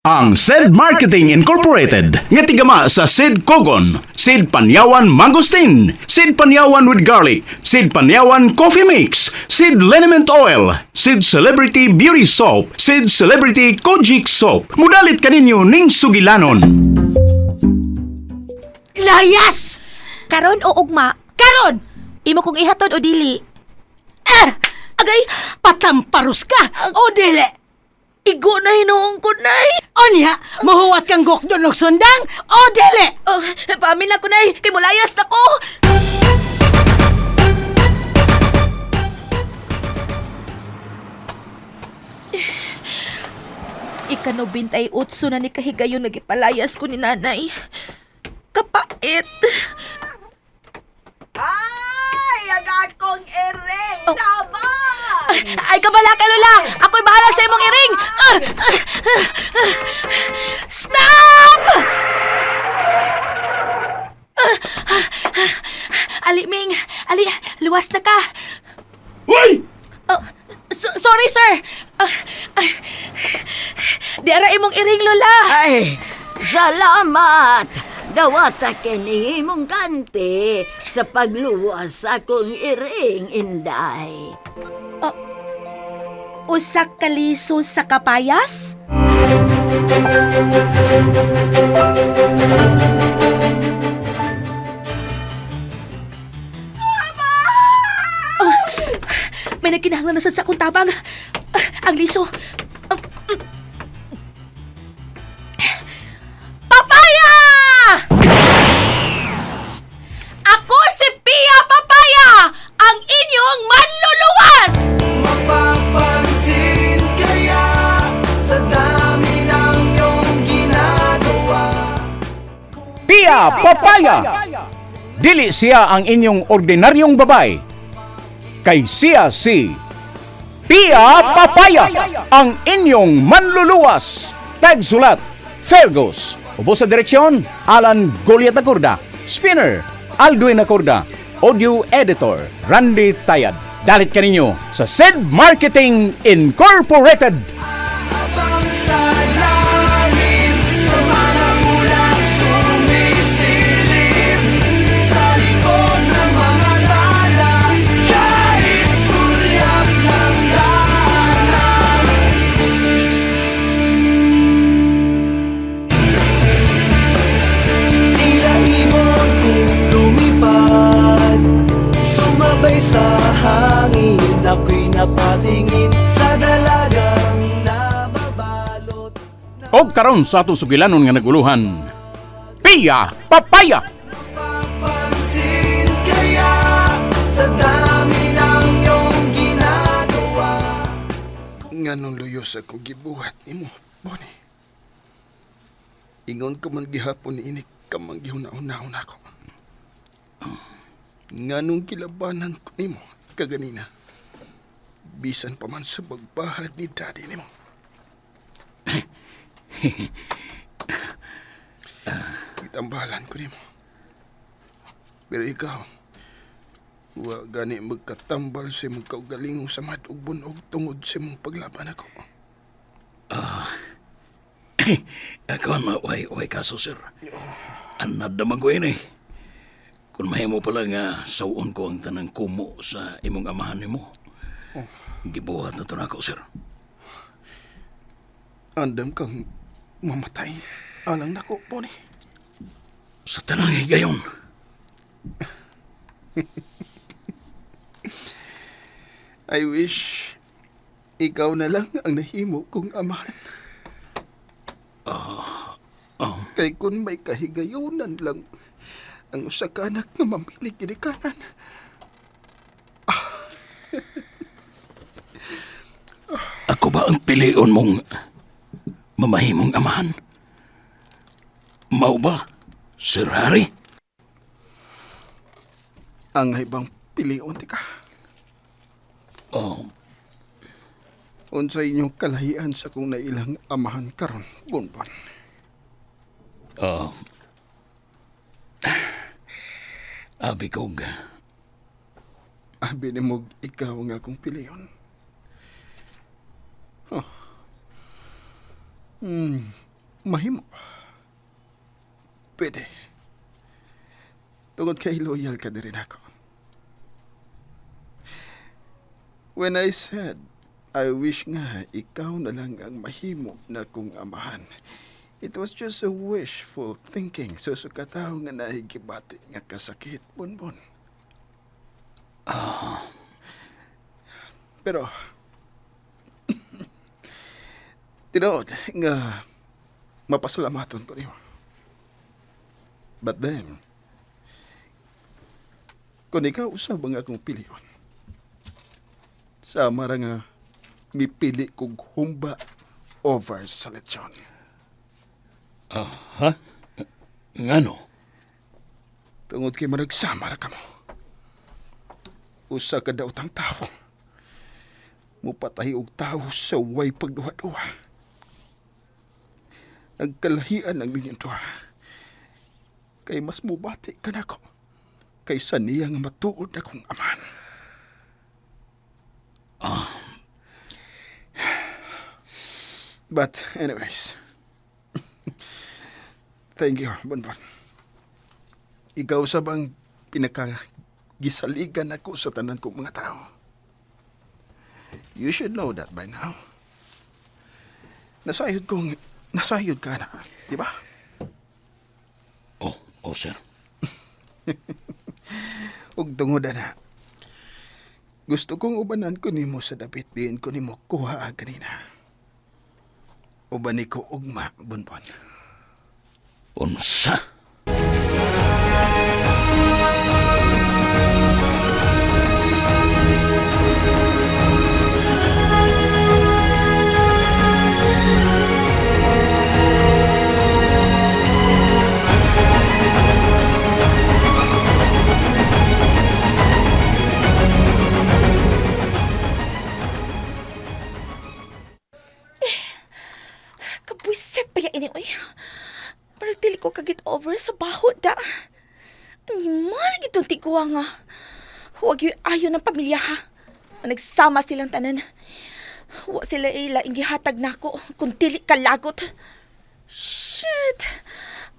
Ang SED Marketing Incorporated nga tigama sa SED Kogon, SED Panyawan Mangosteen, SED Panyawan with Garlic, SED Panyawan Coffee Mix, SED Liniment Oil, SED Celebrity Beauty Soap, SED Celebrity Kojic Soap. Mudalit kaninyo ning sugilanon. Layas! Karon o ugma, Karon! imo kong ihatod o dili. Agay, patamparus ka! O dili! Igo na hinuong ko, nay. Onya, mahuwat kang gokdon og sundang! O dili! Oh, pamilya ko, nay. Kay mulayas na ko. Ikano 28 na ni kahigayon nagipalayas ko ni nanay. Kapait. Ay, ang akong ereng! Oh. Tama! Ay, kabala ka, Lola! Ako'y bahala sa imong iring! Stop! Ali, Ming! Ali, luwas na ka! Uy! Oh, sorry, sir! Di ara imong iring, Lola! Ay, salamat! Dawata kini mong ganti sa pagluwas sa akong iring, Inday. Usak kaliso sa kapayas? Oh, may nagkinahanglan na sa akong tabang. Ang liso. Papaya! Ako si Pia Papaya, ang inyong manluluwas! Mapapansin kaya sa dami ng iyong ginagawa. Pia Papaya! Dili siya ang inyong ordinaryong babay. Kay siya si Pia Papaya, ang inyong manluluwas. Tagsulat, Fergus. Ubo sa direksyon, Alan Goliat Acorda. Spinner, Aldwin Acorda. Audio Editor, Randy Tayad. Dalit kaninyo sa SED Marketing Incorporated. Abang sa langit, sa mga bulan sumisilip, sa likod ng mga tala, kahit sulyap ng daanan. Tila ibon kong lumipad, sumabay sa hangin, ako'y napatingin sa dalagang nababalot. O karon sa ato sugilanon nga naguluhan, Pia Papaya! Papansin kaya sa dami ng iyong ginagawa. Nganong luyos ako gibuhat nimo, Bonnie. Ingon ka man gihapon ni inik ka man gihuna-unahon ako. Nganong kilabanan ko nimo kaganina. Bisan pa man sa bagbahad ni daddy nimo. Itambalan ko nimo. Pero ikaw, wa gani magkatambal sa mong kaugalingo sa mad ug bunog tungod sa mong paglaban ako. Ako ang maway kaso, sir. Anad naman ko yun eh. Kung mahimo pala nga sawon ko ang tanang kumo sa imong amahan nimo. Gibuhat na to na ako, sir. Andam kang mamatay. Alang nako, Bonnie. Sa tanang higayon. I wish ikaw na lang ang nahimo kong amahan. Kay kun may kahigayonan lang ang usa ka anak nga mamili ginikanan. Ako ba ang pilion mong mamahimong amahan? Mao ba, Sir Harry? Ang ibang pilion tika. Oh, Unsa inyong kalahian sa kung nailang amahan karon, Bonbon? abi kog Abi ni mo ikaw nga akong piliyon. Mahimo. Pwede. Tungod kay loyal ka din ako. When I said, I wish nga ikaw na lang ang mahimo na kong amahan, it was just a wishful thinking. Susukataw nga nahigibati nga kasakit, Bonbon. Pero, tinood nga mapasalamaton ko niyo. But then, kung ikaw usab ang akong piliyon, sa mara nga mipili kong humba over sa lechon. Ha? Ngano? Tungod kay maragsama ra ka mo. Usa ka daw tang tao. Mupatay og tao sa way pagduwa-duwa. Ang kalahian ng ninyong duwa. Kay mas mubati ka na ko kaysa niya nga matuod akong aman. But anyways, thank you, Bonbon. Ikaw sa bang pinakagisaligan ako sa tanan kong mga tao. You should know that by now. Nasayod ka na, di ba? Oh, sir. Ug tungod na. Gusto kong ubanan ko nimo sa dapit din ko nimo kuha kanina. Ubani ko ugma, Bonbon. Unsa? Kabwisit pa ini oy. Parang dili ko kagit over sa bahod da. Ang mahal gitong tiguwa nga. Huwag yung ayo ng pamilya ha. Nagsama silang tanan. Huwag sila ilaing gihatag na ako kung dili kalagot. Shit.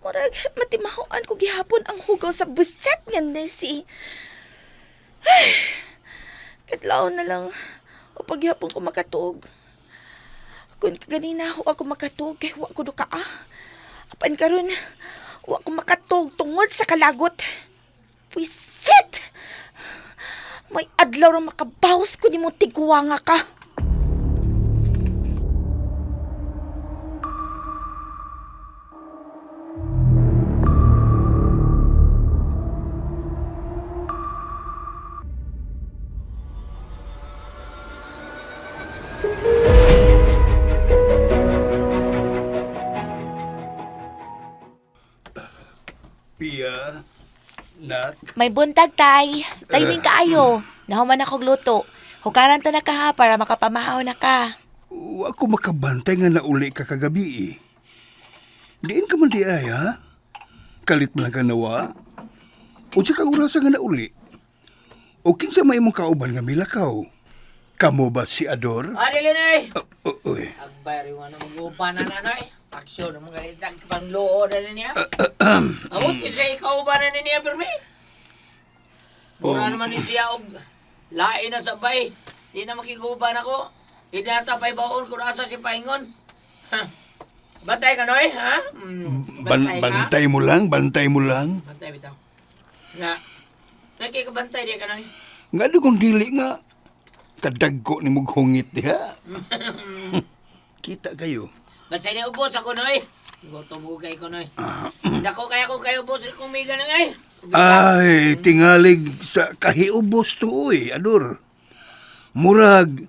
Murag matimahoan ko gihapon ang hugaw sa buset nga nesi. Ay, kadlaw na lang. O paghihapon ko makatuog. Kung kaganina ako makatuog kay huwag ko duka Apan karon, huwag ko makatuog tungod sa kalagot. Wisit! May adlaw na makabawas ko ni mo tiguwa nga ka. Pia, nak, May buntag, tay. Timing kaayo. Nahuman ako gluto. Hukaran ta na ka ha para makapamahaw na ka. Wa ko makabantay nga nauli ka kagabi eh. Diin ka man di ay ha? Kalit man lang ka nawa? O siya kang urasa nga nauli? O kinsa may mong kauban nga milakaw? Kamo ba si Ador? Dili na eh. Uy. Agbari mo na mag-upa na nanay. Aksyon ng mga litag pangloo na niya. Amot kinsa ikaw ba na niya, Berme? Mura naman ni siya og lain na sabay. Di na makikuban ako. Di na tapay baon kung asa si Paingon. Bantay ka, Noy, ha? Bantay ka? Bantay mo lang, bantay mo lang. Bantay bitaw. Nga, nakikabantay di ka, Noy. Nga di kong dili nga. Kadagko ni mong hungit diha. Kita kayo. Bantay niya ubos ako, Noy. Gutom hugay ko, Noy. Dako kaya kung kayo ubos kung may ganang ay. Ay, tingalig sa kahiubos to Ador. Murag,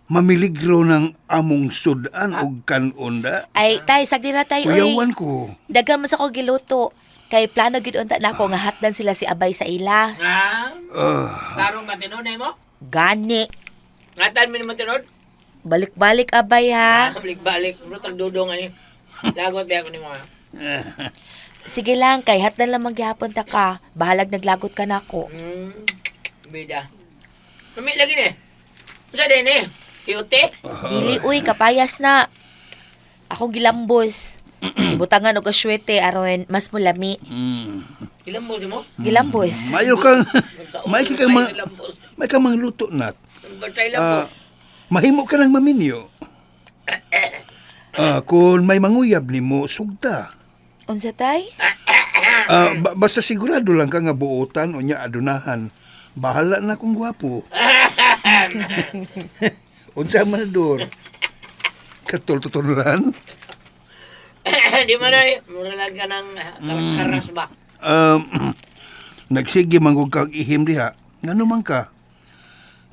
mamiligro ng among sudan o kanunda. Ay, tay, sagdi na tay, uy. Kuyawan ko. Dagan mo sa ko giluto. Kay plano gid unta na ako nga hatdan sila si Abay sa ila. Ha? Tarong matinod na mo? Gani. Ngatan mo ni matinod? Balik-balik Abay ha. Balik-balik. Brutang dudong ani. Lagot ba ako ni mga? Sige lang, kay hatdan lang maghihapon ta ka. Bahalag naglagot ka na ako. Bida. Kami lagi ni. Masa din eh? Iyute? Dili uy, kapayas na. Ako gilambos. Ibutangan og kaswete aron mas mulami. Ilan mo mo? Gilambos. Mayo kang may kang mangluto nat. Batay lang po. Mahimo ka ng maminyo. Kung may manguyab nimo sugda. Unsa tay? Basta sigurado lang ka nga buotan o nya adunahan. Bahala na kung gwapo. Unsa man dor? Katol-tutulan? Di man ay, mura lang ka ng karas-karas ba? Nagsige manggug kag ihim diha. Ngano man ka?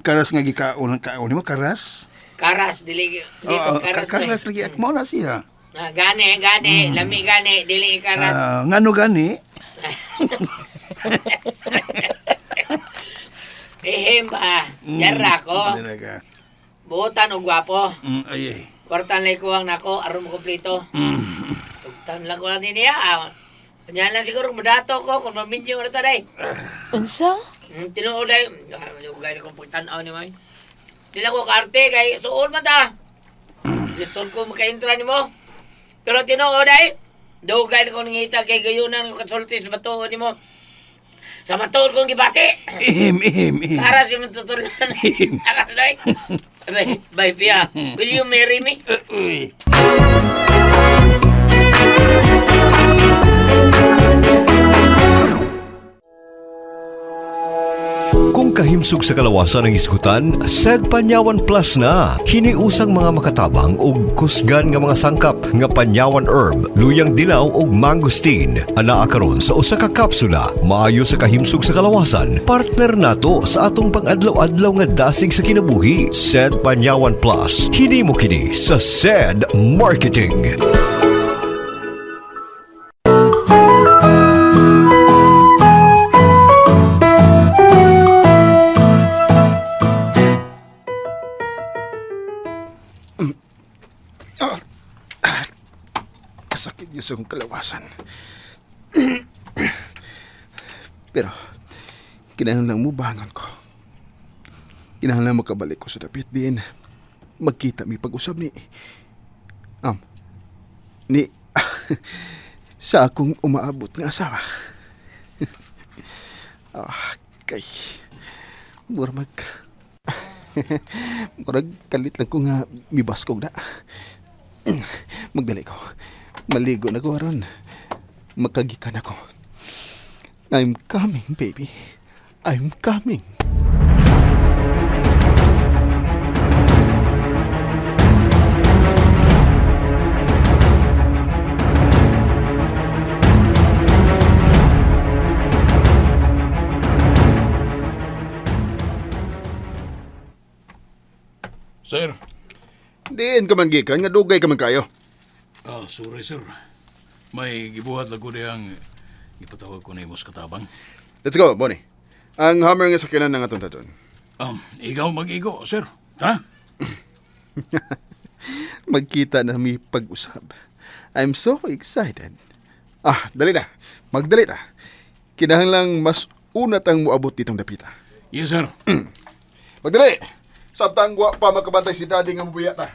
Karas nga gikaon ang kaon mo karas? Karas, dili karas. Karas lagi akmo na siya. Gani, lami gani, dili karas. Ngano gani? Ihim ba? Yara ko. Talaga. Buotan o gwapo. Ay. Kwartan lay ko ang nako, aron mo kumpleto. Sugtan lang ko lang niya. Kanya lang siguro madato ko kung maminyo na taday. Unsa? Tinuod ay, ugay na kong pagtanaw ni May. Di lang ko kaarte kay suon man ta. Lison ko makaintra ni mo. Pero tinuod ay, dugay na kong nangita kay gayunan ko kasultis na batuon ni mo. Sa matuon kong gibati. Ihim. Para siya matutulan. Akas day. Bye, Pia. Will you marry me? Uy. Kung kahimsog sa kalawasan ng isgutan, SED Panyawan Plus na. Hiniusang mga makatabang ug kusgan nga mga sangkap nga Panyawan Herb, luyang dilaw ug mangosteen. Anaa karon sa usa ka kapsula, maayo sa kahimsog sa kalawasan. Partner nato sa atong pang-adlaw-adlaw nga dasig sa kinabuhi. SED Panyawan Plus. Hinimo kini sa SED Marketing. Kasakit yun sa kong kalawasan. Pero, kinahanglan mo bangon ko. Kinahanglan makabalik ko sa dapit din. Magkita mi pag-usab ni... sa akong umaabot nga asawa. Kay... Murag kalit lang ko nga mibaskog na. Magdali ko. Maligo na ko aron. Makagikan ako. I'm coming, baby. I'm coming. Sir. Diin ka man gikan, nga dugay ka man kayo. Sorry sir. May gibuhat lang ko diyang ipatawag ko na imos katabang. Let's go, Bonnie. Ang hammer nga sakinan na nga tuntaton. Ikaw mag-igo, sir. Ha? Magkita na mi pag-usab. I'm so excited. Dali na. Magdali ta. Kinahanglang mas una tang moabot ditong dapita. Yes, sir. Magdali! Sabtang gwa pa makabantay si daddy nga mabuya ta.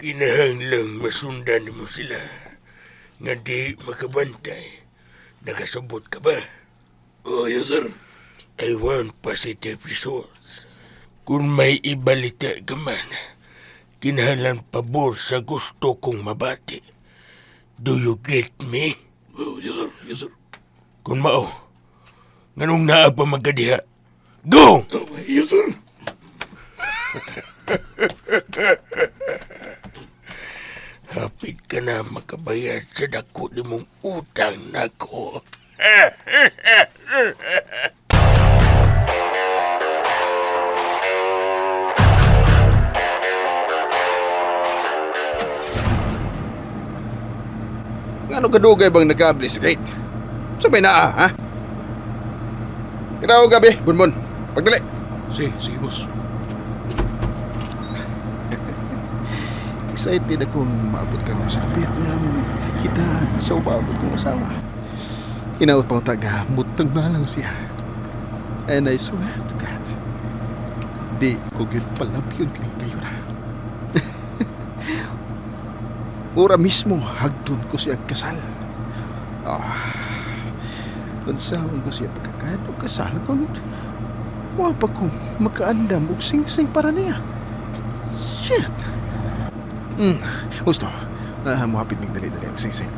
Kinahanglang masundan mo sila nga di makabantay. Nakasabot ka ba? Yes, sir. I want positive results. Kung may ibalita ka man, kinahanglan pabor sa gusto kong mabati. Do you get me? Yes, sir. Yes, sir. Kung mao, nganong naa pa magkadiha? Go! Yes, sir. Hapit ka na makabayad sa dako ni mong utang nako. Ngano kadugay bang nagkabli sa gate? Sabay na ha? Kinaw gabi, bunbun. Pagdali. Sige, boss. Excited akong maabot ka rin sa lapit nga kita sa umabot kong asawa. Inaot pang taga, mutang na lang siya. And I swear to God, di ko yun palap yun kayo na. Ora mismo hagtun ko siya kasal. Pansawan ko siya pagkakahit o kasal ko. Wa pa ko makaandam o sing-sing para niya. Shit. Gusto. Muhapit mig dali-dali o sing-sing.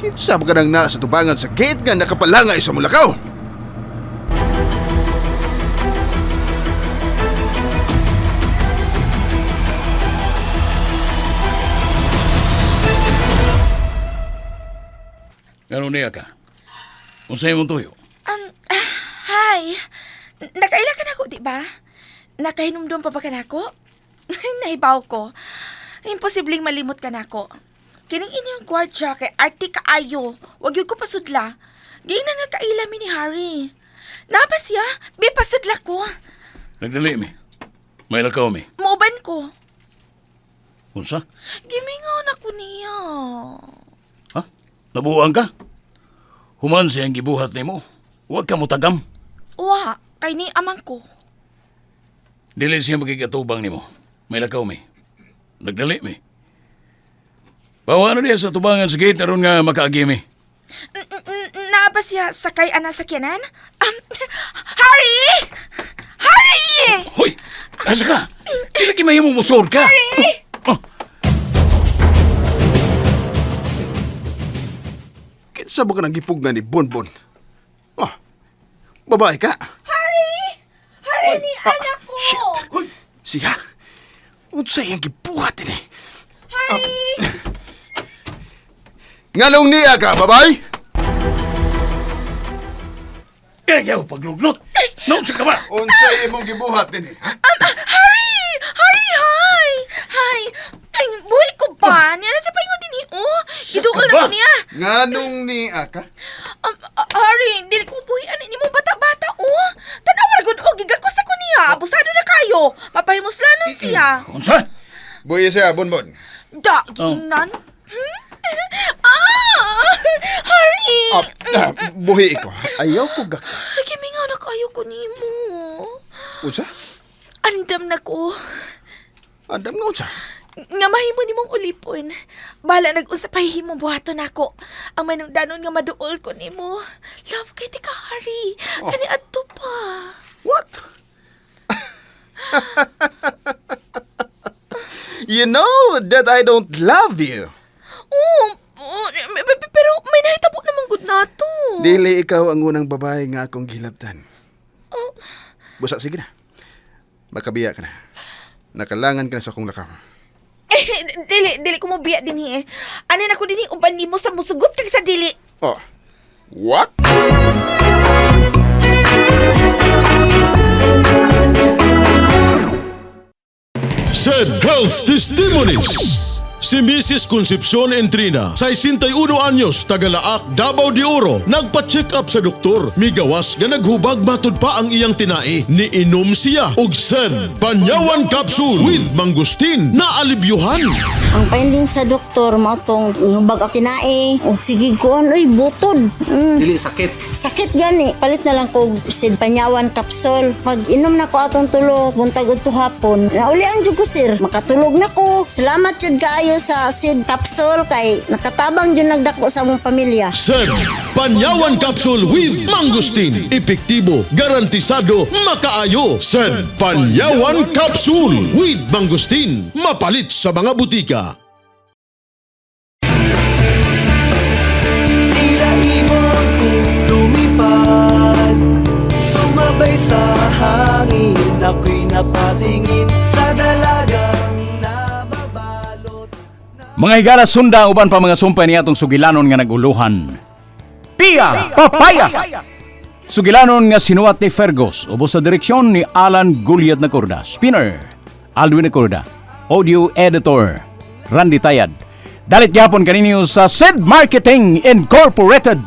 Kinsa ba ka nang nasa tubangan sa gate nga nakapalangay sa mulakaw? Ano niya ka? Unsay mong tuyo? Hi. Nakaila ka na ako, di ba? Nakahinumdum pa ba ka na ako? Nahibaw ko. Imposibleng malimot ka na ako. Kining inyong gwardya kay Arte kaayo. Wag yun ko pasudla. Di na nakaila mi ni Harry. Napa siya? May pasudla ko. Nagdali mi. May lakaw mi. Mauban ko. Unsa? Gimingaw na ko niya. Ha? Nabuang ka? Human siyang gibuhat nimo. Huwag ka mo tagam. Wa, kay ni amang ko. Dili siya magkigatubang nimo. May lakaw mi. Nagdali mi. Bawa na niya sa tubangan sa gate aron nga makaagi mi. Naaba siya sakay ana sakyanan? Harry! Harry! Hoy! Asa ka? Ilagi mahimo musod ka. Harry! Kinsa ba ka nang gipugna ni Bonbon? Babae ka na. Harry! Harry ni anak ko! Shit! Siya? Unsa yung gibuhat din eh? Harry! Nganong niya ka, babae? Ayaw paglugnot. Naunsa ka ba? Unsa imong gibuhat din eh? Harry! Harry, hi! Hi! Ay, buhay ko ba? Niya na sa paingon din Iduol na ko niya. Nganong niya ka? Harry, dili ko buhian ni mo bata-bata, Tanawar gud gigakos ako niya. Abusado na kayo. Mapahimuslanon siya. Unsa? Buhi siya, Bonbon. Da, giingnan. Harry! Buhi ko. Ayaw ko gaksa. Kimingaw na kayo ko nimo. Unsa? Andam na ko. Andam nga unsa? Nga mahimo nimong ulipon. Bala nag-usap himo buhaton nako. Ang manungdanon nga maduol ko nimo. Love kay ka, Harry. Kani adto pa. What? You know that I don't love you. Pero may nahitabo namang gud nato. Dili ikaw ang unang babae nga akong gilabtan. Busa, sige na. Makabiya ka na. Nakalangan ka na sa akong lakaw. Dili ko mo biya din Anin ako din uban nimo sa musugot kag sa dili. What? Said Health Testimonies. Si Mrs. Concepcion Entrina, 61 anyos, Tagalaak, Davao de Oro, nagpa-check up sa doktor. Migawas nga naghubag matud pa ang iyang tinai. Niinom siya og Sen Panyawan Capsule with Mangustin na alibyuhan. Ang finding sa doktor mo tong hubag ang tinai. O sige ko, butod. Dili sakit. Sakit gani. Palit na lang ko Sen Panyawan Capsule. Pag inom na ko atong tulo, buntag udto hapon, naulian jud ko sir. Makatulog na ko. Salamat jud kaayo sa Sid Capsule kay nakatabang dyan nagdako sa mong pamilya. Sen Panyawan Capsule with Mangustin. Epektibo, garantisado, makaayo. Sen Panyawan Capsule with Mangustin. Mapalit sa mga butika. Tila ibon kong lumipad, sumabay sa hangin. Ako'y napatingin sa dalagang Mga higala sunda uban pa mga sumpay niya atong sugilanon nga naguluhan. Pia Papaya! Sugilanon nga sinuwat ni Fergus ubos sa direksyon ni Alan Gulyat Nacorda. Spinner, Alwin Nacorda. Audio Editor, Randy Tayad. Dalit yapon kaninyo sa Sid Marketing Incorporated.